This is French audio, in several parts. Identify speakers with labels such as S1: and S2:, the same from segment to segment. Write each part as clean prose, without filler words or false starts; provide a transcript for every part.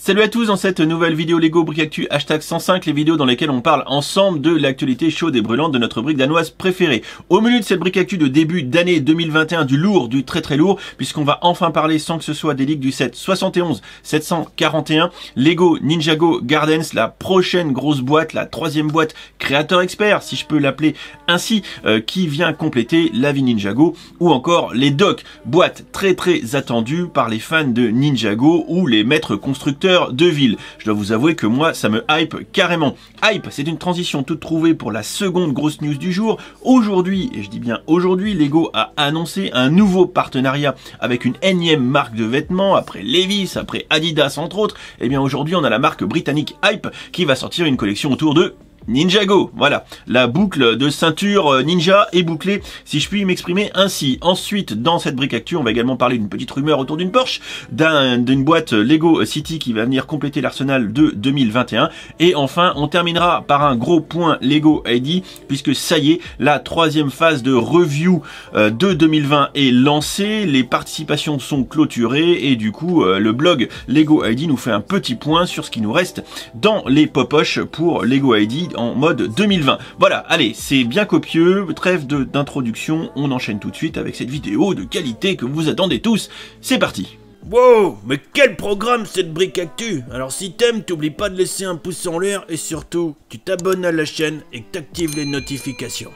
S1: Salut à tous dans cette nouvelle vidéo Lego Brick Actu #105, les vidéos dans lesquelles on parle ensemble de l'actualité chaude et brûlante de notre brique danoise préférée. Au menu de cette Brick Actu de début d'année 2021, du lourd, du très lourd, puisqu'on va enfin parler sans que ce soit des leaks du set 71 741, Lego Ninjago Gardens, la prochaine grosse boîte, la troisième boîte créateur expert, si je peux l'appeler ainsi, qui vient compléter la vie Ninjago, ou encore les docks, boîte très attendue par les fans de Ninjago ou les maîtres constructeurs de ville. Je dois vous avouer que moi, ça me hype carrément. Hype, c'est une transition toute trouvée pour la seconde grosse news du jour. Aujourd'hui, et je dis bien aujourd'hui, Lego a annoncé un nouveau partenariat avec une énième marque de vêtements, après Levi's, après Adidas entre autres. Et bien aujourd'hui, on a la marque britannique Hype qui va sortir une collection autour de Ninjago. Voilà, la boucle de ceinture ninja est bouclée, si je puis m'exprimer ainsi. Ensuite, dans cette Brick Actu, on va également parler d'une petite rumeur autour d'une Porsche, d'une boîte Lego City qui va venir compléter l'arsenal de 2021. Et enfin, on terminera par un gros point Lego ID, puisque ça y est, la troisième phase de review de 2020 est lancée, les participations sont clôturées et du coup, le blog Lego ID nous fait un petit point sur ce qui nous reste dans les popoches pour Lego ID en mode 2020. Voilà, allez, c'est bien copieux, trêve d'introduction, on enchaîne tout de suite avec cette vidéo de qualité que vous attendez tous. C'est parti.
S2: Wow, mais quel programme cette Brick Actu! Alors si t'aimes, t'oublies pas de laisser un pouce en l'air et surtout, tu t'abonnes à la chaîne et que t'actives les notifications.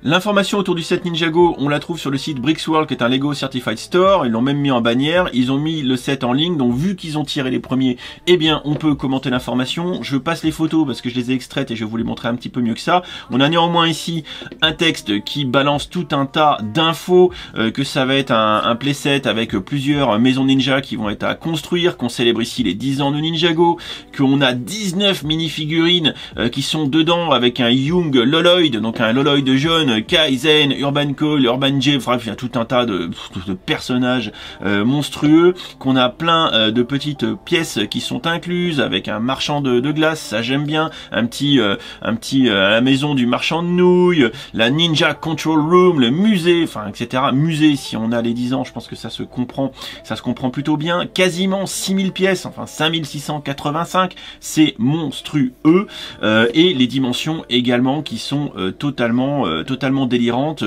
S1: L'information autour du set Ninjago, on la trouve sur le site Bricksworld, qui est un Lego Certified Store. Ils l'ont même mis en bannière. Ils ont mis le set en ligne. Donc, vu qu'ils ont tiré les premiers, eh bien, on peut commenter l'information. Je passe les photos parce que je les ai extraites et je vais vous les montrer un petit peu mieux que ça. On a néanmoins ici un texte qui balance tout un tas d'infos, que ça va être un playset avec plusieurs maisons ninja qui vont être à construire, qu'on célèbre ici les 10 ans de Ninjago, qu'on a 19 mini-figurines qui sont dedans avec un Young Loloid, donc un Loloid jaune, Kaizen, Urban Call, Urban J, bref, il y a tout un tas de personnages monstrueux, qu'on a plein de petites pièces qui sont incluses, avec un marchand de glace, ça j'aime bien, un petit à la maison du marchand de nouilles, la Ninja Control Room, le musée, enfin etc. Musée, si on a les 10 ans, je pense que ça se comprend plutôt bien. Quasiment 6000 pièces, enfin 5685, c'est monstrueux, et les dimensions également qui sont totalement délirantes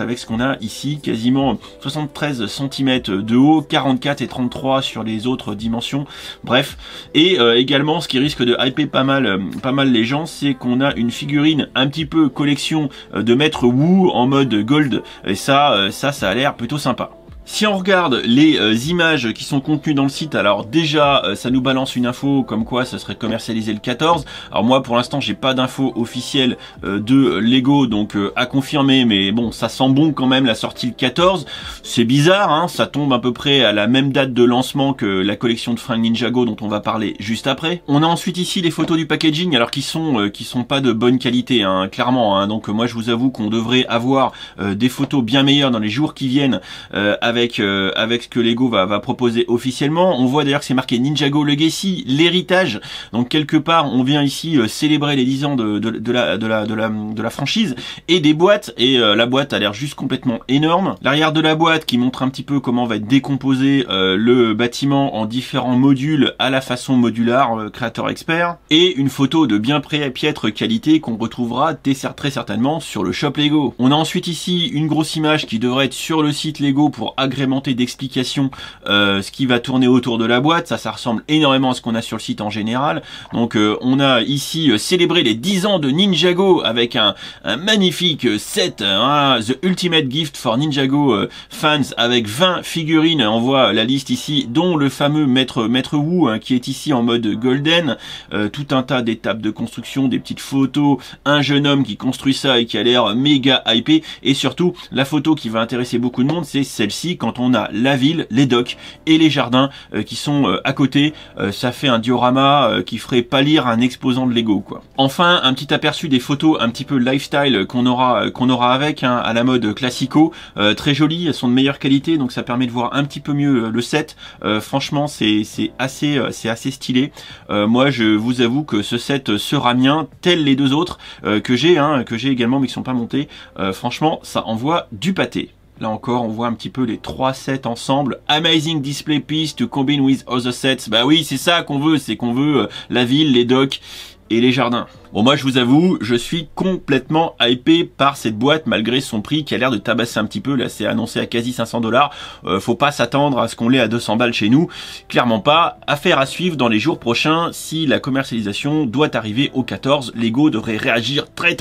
S1: avec ce qu'on a ici, quasiment 73 cm de haut, 44 et 33 sur les autres dimensions, bref. Et également, ce qui risque de hyper pas mal les gens, c'est qu'on a une figurine un petit peu collection de Maître Wu en mode gold, et ça a l'air plutôt sympa. Si on regarde les images qui sont contenues dans le site, alors déjà ça nous balance une info comme quoi ça serait commercialisé le 14. Alors moi pour l'instant j'ai pas d'infos officielles de Lego, donc à confirmer, mais bon, ça sent bon quand même la sortie le 14. C'est bizarre, hein, ça tombe à peu près à la même date de lancement que la collection de fringues Ninjago dont on va parler juste après. On a ensuite ici les photos du packaging, alors qui sont pas de bonne qualité, hein, clairement, hein. Donc moi je vous avoue qu'on devrait avoir des photos bien meilleures dans les jours qui viennent, avec ce que Lego va proposer officiellement. On voit d'ailleurs que c'est marqué Ninjago Legacy, l'héritage. Donc quelque part, on vient ici célébrer les 10 ans de la franchise et des boîtes. Et la boîte a l'air juste complètement énorme. L'arrière de la boîte qui montre un petit peu comment va être décomposé le bâtiment en différents modules à la façon modulaire créateur expert. Et une photo de bien piètre qualité qu'on retrouvera très certainement sur le shop Lego. On a ensuite ici une grosse image qui devrait être sur le site Lego pour agrémenté d'explications ce qui va tourner autour de la boîte. Ça ressemble énormément à ce qu'on a sur le site en général. Donc on a ici célébré les 10 ans de Ninjago avec un magnifique set, The Ultimate Gift for Ninjago fans, avec 20 figurines. On voit la liste ici, dont le fameux Maître Wu, qui est ici en mode golden. Tout un tas d'étapes de construction, des petites photos, un jeune homme qui construit ça et qui a l'air méga hypé, et surtout la photo qui va intéresser beaucoup de monde, c'est celle-ci, quand on a la ville, les docks et les jardins qui sont à côté. Ça fait un diorama qui ferait pâlir un exposant de Lego, quoi. Enfin, un petit aperçu des photos un petit peu lifestyle qu'on aura avec, hein, à la mode classico, très jolies, elles sont de meilleure qualité, donc ça permet de voir un petit peu mieux le set. Franchement, c'est assez stylé. Moi, je vous avoue que ce set sera mien, tel les deux autres que j'ai également, mais qui sont pas montés. Franchement, ça envoie du pâté. Là encore, on voit un petit peu les 3 sets ensemble. Amazing display piece to combine with other sets. Bah oui, c'est ça qu'on veut, c'est qu'on veut la ville, les docks et les jardins. Bon, moi je vous avoue, je suis complètement hypé par cette boîte malgré son prix qui a l'air de tabasser un petit peu. Là, c'est annoncé à quasi 500 $. Faut pas s'attendre à ce qu'on l'ait à 200 balles chez nous. Clairement pas. Affaire à suivre dans les jours prochains. Si la commercialisation doit arriver au 14, Lego devrait réagir très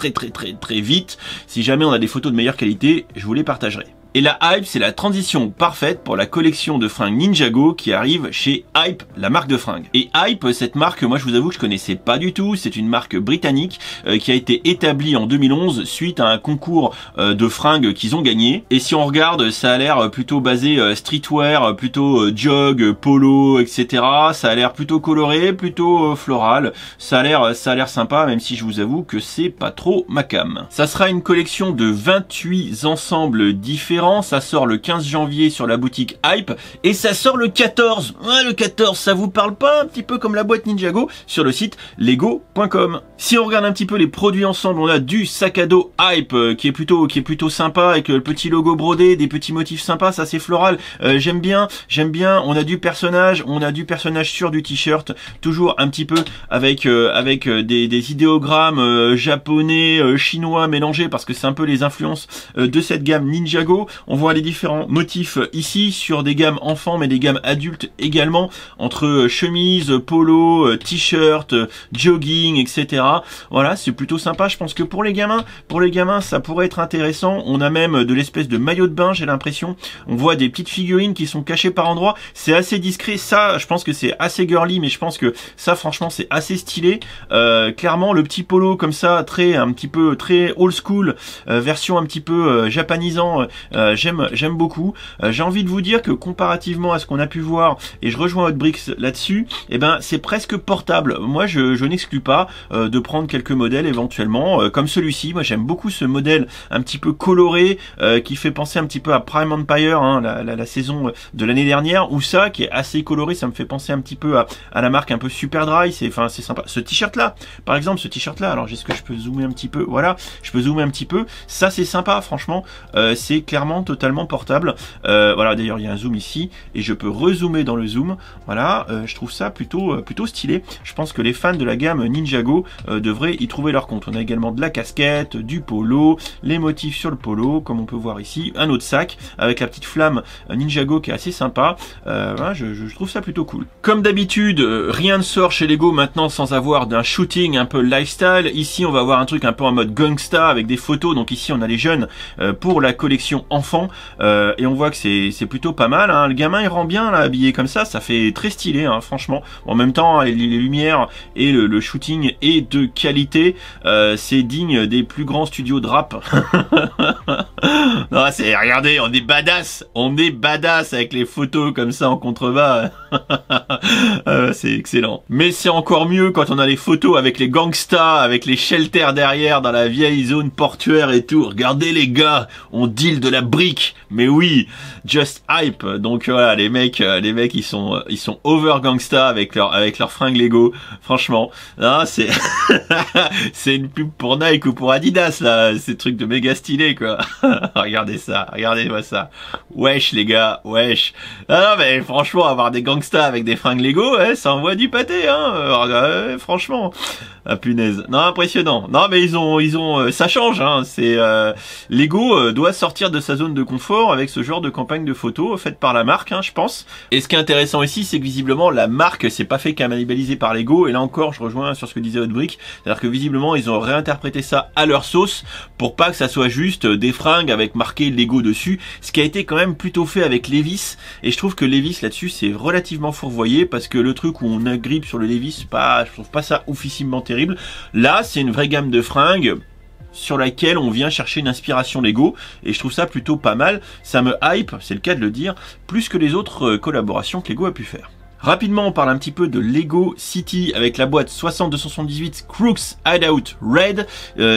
S1: vite. Si jamais on a des photos de meilleure qualité, je vous les partagerai. Et la Hype, c'est la transition parfaite pour la collection de fringues Ninjago qui arrive chez Hype, la marque de fringues. Et Hype, cette marque, moi je vous avoue que je connaissais pas du tout. C'est une marque britannique qui a été établie en 2011 suite à un concours de fringues qu'ils ont gagné. Et si on regarde, ça a l'air plutôt basé streetwear, plutôt jog, polo, etc. Ça a l'air plutôt coloré, plutôt floral. Ça a l'air sympa, même si je vous avoue que c'est pas trop ma cam. Ça sera une collection de 28 ensembles différents. Ça sort le 15 janvier sur la boutique Hype et ça sort le 14. Ouais, le 14, ça vous parle pas un petit peu comme la boîte Ninjago sur le site lego.com. Si on regarde un petit peu les produits ensemble, on a du sac à dos Hype qui est plutôt sympa avec le petit logo brodé, des petits motifs sympas, ça c'est floral. J'aime bien. On a du personnage sur du t-shirt, toujours un petit peu avec des idéogrammes japonais, chinois mélangés parce que c'est un peu les influences de cette gamme Ninjago. On voit les différents motifs ici sur des gammes enfants mais des gammes adultes également, entre chemise, polo, t-shirt, jogging, etc. Voilà, c'est plutôt sympa. Je pense que pour les gamins, ça pourrait être intéressant. On a même de l'espèce de maillot de bain, j'ai l'impression. On voit des petites figurines qui sont cachées par endroits. C'est assez discret. Ça, je pense que c'est assez girly, mais je pense que ça, franchement, c'est assez stylé. Clairement, le petit polo comme ça, très old school, version un petit peu japanisant. J'aime beaucoup. J'ai envie de vous dire que comparativement à ce qu'on a pu voir, et je rejoins Hotbricks là-dessus, eh ben c'est presque portable. Moi je n'exclus pas de prendre quelques modèles éventuellement, comme celui-ci. Moi j'aime beaucoup ce modèle un petit peu coloré, qui fait penser un petit peu à Prime Empire, hein, la saison de l'année dernière, ou ça qui est assez coloré, ça me fait penser un petit peu à la marque un peu Super Dry. C'est sympa. Ce t-shirt là, par exemple, alors est-ce que je peux zoomer un petit peu? Voilà, je peux zoomer un petit peu. Ça c'est sympa, franchement. C'est clairement totalement portable. Voilà, d'ailleurs il y a un zoom ici et je peux rezoomer dans le zoom. Voilà, je trouve ça plutôt stylé. Je pense que les fans de la gamme Ninjago devraient y trouver leur compte. On a également de la casquette, du polo, les motifs sur le polo, comme on peut voir ici, un autre sac avec la petite flamme Ninjago qui est assez sympa. Voilà, je trouve ça plutôt cool. Comme d'habitude, rien ne sort chez Lego maintenant sans avoir d'un shooting un peu lifestyle. Ici on va avoir un truc un peu en mode gangsta avec des photos. Donc ici on a les jeunes pour la collection enfant, et on voit que c'est plutôt pas mal, hein. Le gamin il rend bien là, habillé comme ça fait très stylé, hein, franchement. En même temps, les lumières et le shooting est de qualité. C'est digne des plus grands studios de rap. Non, regardez, on est badass avec les photos comme ça en contrebas. C'est excellent. Mais c'est encore mieux quand on a les photos avec les gangsters, avec les shelters derrière dans la vieille zone portuaire et tout. Regardez les gars, on deal de la brique. Mais oui, just hype. Donc voilà, les mecs ils sont over gangsta avec leurs fringues Lego. Franchement, c'est c'est une pub pour Nike ou pour Adidas là, ces trucs de méga stylé quoi. Regardez-moi ça. Wesh les gars, wesh. Non mais franchement, avoir des gangsters avec des fringues Lego, ça envoie du pâté, hein. Franchement. Ah punaise. Non, impressionnant. Non mais ils ont ça change, hein. C'est Lego doit sortir de sa zone de confort avec ce genre de campagne de photos faite par la marque, hein, je pense. Et ce qui est intéressant ici, c'est que visiblement la marque s'est pas fait cannibaliser par Lego. Et là encore, je rejoins sur ce que disait Hotbrick, c'est-à-dire que visiblement ils ont réinterprété ça à leur sauce pour pas que ça soit juste des fringues avec marqué Lego dessus. Ce qui a été quand même plutôt fait avec Levi's. Et je trouve que Levi's là-dessus c'est relativement fourvoyé parce que le truc où on agrippe sur le Levi's, je trouve pas ça oufissimement terrible. Là, c'est une vraie gamme de fringues sur laquelle on vient chercher une inspiration Lego et je trouve ça plutôt pas mal. Ça me hype, c'est le cas de le dire, plus que les autres collaborations que Lego a pu faire. Rapidement, on parle un petit peu de Lego City avec la boîte 60278 Crooks Hideout Red.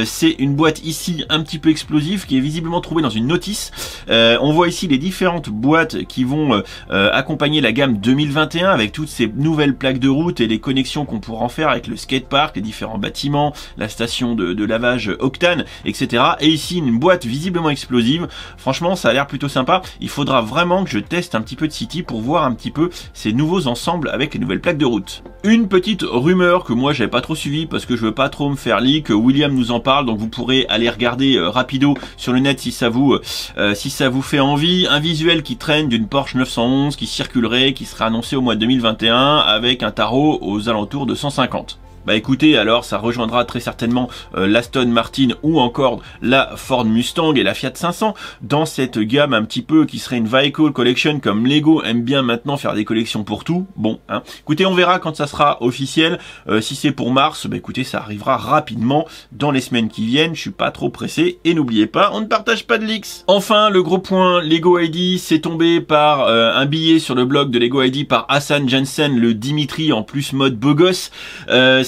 S1: C'est une boîte ici un petit peu explosive qui est visiblement trouvée dans une notice. On voit ici les différentes boîtes qui vont accompagner la gamme 2021 avec toutes ces nouvelles plaques de route et les connexions qu'on pourra en faire avec le skatepark, les différents bâtiments, la station de lavage Octane, etc. Et ici une boîte visiblement explosive. Franchement, ça a l'air plutôt sympa. Il faudra vraiment que je teste un petit peu de City pour voir un petit peu ces nouveaux ensembles avec les nouvelles plaques de route. Une petite rumeur que moi j'avais pas trop suivi parce que je veux pas trop me faire leak. William nous en parle, donc vous pourrez aller regarder rapido sur le net si ça vous fait envie. Un visuel qui traîne d'une Porsche 911 qui circulerait, qui sera annoncé au mois de 2021 avec un tarot aux alentours de 150. Bah écoutez, alors ça rejoindra très certainement l'Aston Martin ou encore la Ford Mustang et la Fiat 500 dans cette gamme un petit peu qui serait une vehicle collection comme Lego aime bien maintenant faire des collections pour tout. Bon, hein. Écoutez, on verra quand ça sera officiel. Si c'est pour mars, bah écoutez, ça arrivera rapidement dans les semaines qui viennent. Je suis pas trop pressé et n'oubliez pas, on ne partage pas de leaks. Enfin, le gros point, Lego ID, c'est tombé par un billet sur le blog de Lego ID par Hassan Jensen, le Dimitri en plus mode beau gosse.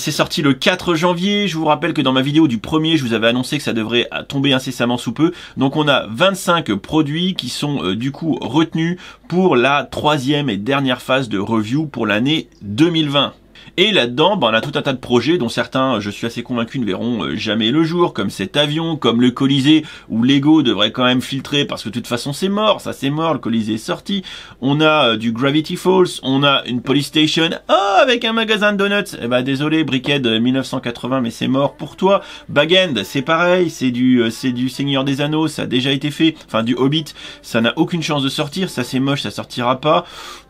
S1: C'est sorti le 4 janvier. Je vous rappelle que dans ma vidéo du 1er, je vous avais annoncé que ça devrait tomber incessamment sous peu. Donc on a 25 produits qui sont du coup retenus pour la 3e et dernière phase de review pour l'année 2020. Et là-dedans, on a tout un tas de projets dont certains, je suis assez convaincu, ne verront jamais le jour, comme cet avion, comme le Colisée, où Lego devrait quand même filtrer, parce que de toute façon c'est mort, ça c'est mort, le Colisée est sorti. On a du Gravity Falls, on a une Police Station, avec un magasin de donuts. Eh ben désolé, Brickhead 1980, mais c'est mort pour toi. Bag End, c'est pareil, c'est du Seigneur des Anneaux, ça a déjà été fait, enfin du Hobbit, ça n'a aucune chance de sortir, ça c'est moche, ça sortira pas.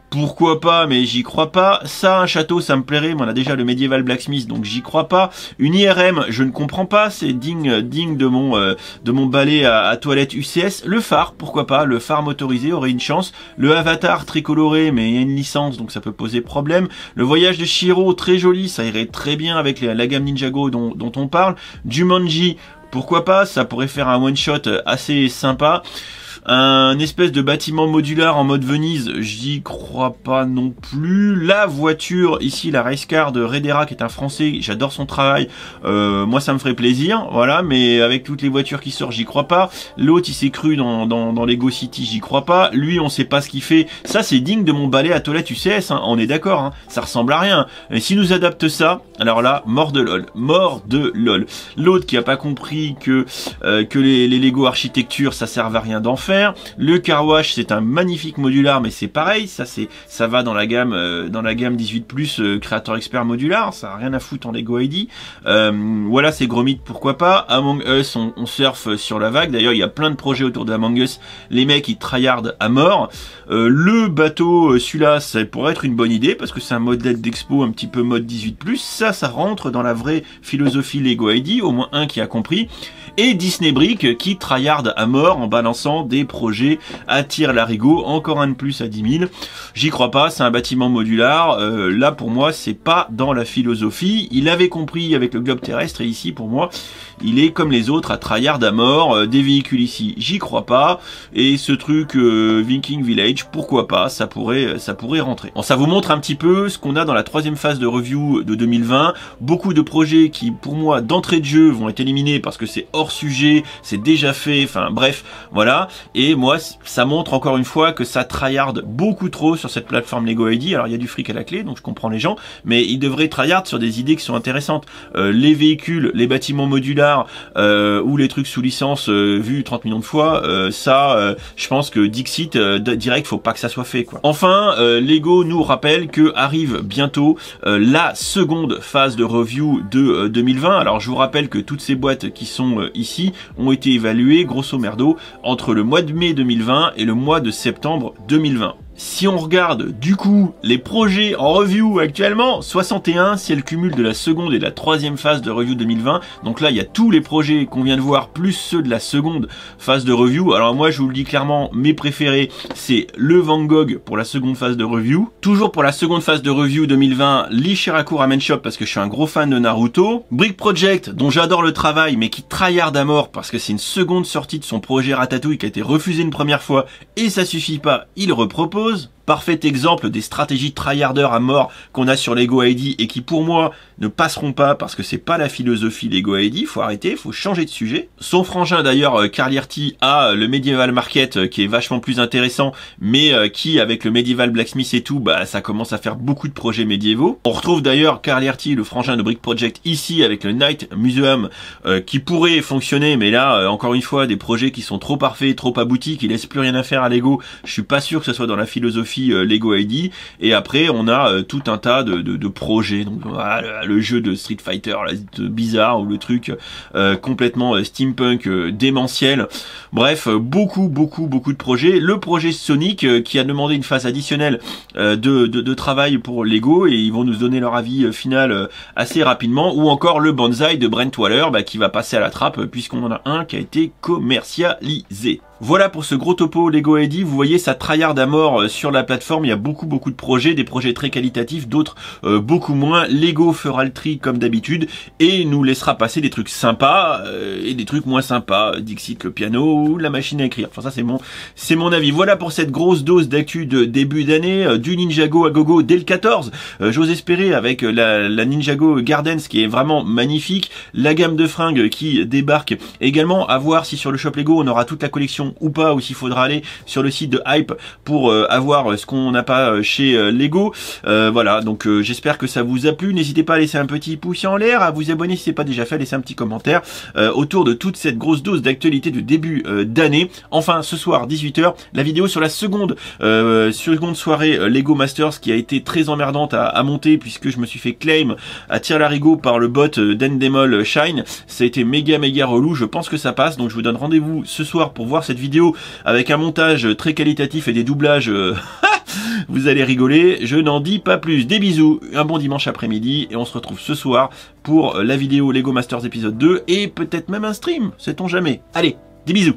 S1: Pourquoi pas, mais j'y crois pas. Ça, un château, ça me plairait, mais on a déjà le Medieval Blacksmith, donc j'y crois pas. Une IRM, je ne comprends pas, c'est digne de mon balai à toilette UCS. Le phare, pourquoi pas, le phare motorisé aurait une chance. Le Avatar tricoloré, mais il y a une licence, donc ça peut poser problème. Le voyage de Shiro, très joli, ça irait très bien avec la gamme Ninjago dont on parle. Jumanji, pourquoi pas, ça pourrait faire un one-shot assez sympa. Un espèce de bâtiment modulaire en mode Venise, j'y crois pas non plus. La voiture, ici la race car de Redera qui est un français, j'adore son travail, moi ça me ferait plaisir, voilà, mais avec toutes les voitures qui sortent, j'y crois pas. L'autre il s'est cru dans Lego City, j'y crois pas. Lui on sait pas ce qu'il fait, ça c'est digne de mon balai à toilette UCS, hein. On est d'accord, hein. Ça ressemble à rien. Et si nous adapte ça, alors là, mort de lol. L'autre qui a pas compris que les Lego architecture ça sert à rien d'en faire. Le car wash c'est un magnifique modular, mais c'est pareil, ça va dans la gamme 18+, créateur expert modular, ça a rien à foutre en Lego ID. Voilà, c'est Gromit, pourquoi pas. Among Us, on surfe sur la vague. D'ailleurs il y a plein de projets autour de Among Us, les mecs ils tryhardent à mort. Le bateau, celui-là ça pourrait être une bonne idée parce que c'est un modèle d'expo un petit peu mode 18+, ça rentre dans la vraie philosophie Lego ID, au moins un qui a compris. Et Disney Brick qui tryhard à mort en balançant des projets à tir-larigot, encore un de plus à 10 000. J'y crois pas, c'est un bâtiment modular. Là pour moi c'est pas dans la philosophie. Il avait compris avec le globe terrestre et ici pour moi il est comme les autres à tryhard à mort. Des véhicules ici, j'y crois pas. Et ce truc Viking Village, pourquoi pas, ça pourrait rentrer. Bon, ça vous montre un petit peu ce qu'on a dans la 3e phase de review de 2020. Beaucoup de projets qui pour moi d'entrée de jeu vont être éliminés parce que c'est hors sujet, c'est déjà fait, enfin bref, voilà. Et moi ça montre encore une fois que ça tryhard beaucoup trop sur cette plateforme Lego ID. Alors il y a du fric à la clé, donc je comprends les gens, mais ils devraient tryhard sur des idées qui sont intéressantes. Les véhicules, les bâtiments modulaires ou les trucs sous licence vus 30 millions de fois, je pense que Dixit direct, faut pas que ça soit fait quoi. Enfin, Lego nous rappelle que arrive bientôt la seconde phase de review de 2020. Alors je vous rappelle que toutes ces boîtes qui sont ici ont été évaluées grosso merdo entre le mois de mai 2020 et le mois de septembre 2020. Si on regarde du coup les projets en review actuellement, 61 c'est le cumul de la seconde et de la 3e phase de review 2020. Donc là il y a tous les projets qu'on vient de voir plus ceux de la seconde phase de review. Alors moi je vous le dis clairement, mes préférés c'est le Van Gogh pour la seconde phase de review. Toujours pour la seconde phase de review 2020, l'Ishiraku Ramen Shop parce que je suis un gros fan de Naruto. Brick Project dont j'adore le travail mais qui tryhard à mort parce que c'est une seconde sortie de son projet Ratatouille qui a été refusé une première fois et ça suffit pas, il repropose. Parfait exemple des stratégies tryharder à mort qu'on a sur Lego ID et qui pour moi ne passeront pas parce que c'est pas la philosophie Lego ID, faut arrêter, faut changer de sujet. Son frangin d'ailleurs, Carlierty, a le Medieval Market qui est vachement plus intéressant, mais qui avec le Medieval Blacksmith et tout, bah ça commence à faire beaucoup de projets médiévaux. On retrouve d'ailleurs Carlierty, le frangin de Brick Project, ici avec le Night Museum qui pourrait fonctionner, mais là encore une fois des projets qui sont trop parfaits, trop aboutis, qui laissent plus rien à faire à Lego. Je suis pas sûr que ce soit dans la philosophie Lego ID. Et après on a tout un tas de projets. Donc voilà, le jeu de Street Fighter là, bizarre, ou le truc complètement steampunk démentiel. Bref, beaucoup de projets. Le projet Sonic qui a demandé une phase additionnelle de travail pour Lego, et ils vont nous donner leur avis final assez rapidement. Ou encore le Banzai de Brent Waller qui va passer à la trappe puisqu'on en a un qui a été commercialisé. Voilà pour ce gros topo Lego ID. Vous voyez, ça tryhard à mort sur la plateforme. Il y a beaucoup de projets, des projets très qualitatifs, d'autres beaucoup moins. Lego fera le tri comme d'habitude et nous laissera passer des trucs sympas et des trucs moins sympas. Dixit le piano ou la machine à écrire. Enfin ça c'est mon avis. Voilà pour cette grosse dose d'actu de début d'année, du Ninjago à gogo dès le 14. J'ose espérer avec la Ninjago Gardens qui est vraiment magnifique, la gamme de fringues qui débarque également. À voir si sur le shop Lego on aura toute la collection ou pas, ou s'il faudra aller sur le site de Hype pour avoir ce qu'on n'a pas chez Lego. Voilà, donc j'espère que ça vous a plu. N'hésitez pas à laisser un petit pouce en l'air, à vous abonner si c'est pas déjà fait, à laisser un petit commentaire autour de toute cette grosse dose d'actualité de début d'année. Enfin, ce soir 18h, la vidéo sur la seconde soirée Lego Masters qui a été très emmerdante à monter puisque je me suis fait claim à tire-larigot par le bot d'Endemol Shine. Ça a été méga relou. Je pense que ça passe, donc je vous donne rendez-vous ce soir pour voir cette vidéo avec un montage très qualitatif et des doublages. Vous allez rigoler, je n'en dis pas plus. Des bisous, un bon dimanche après-midi et on se retrouve ce soir pour la vidéo Lego Masters épisode 2 et peut-être même un stream, sait-on jamais. Allez, des bisous.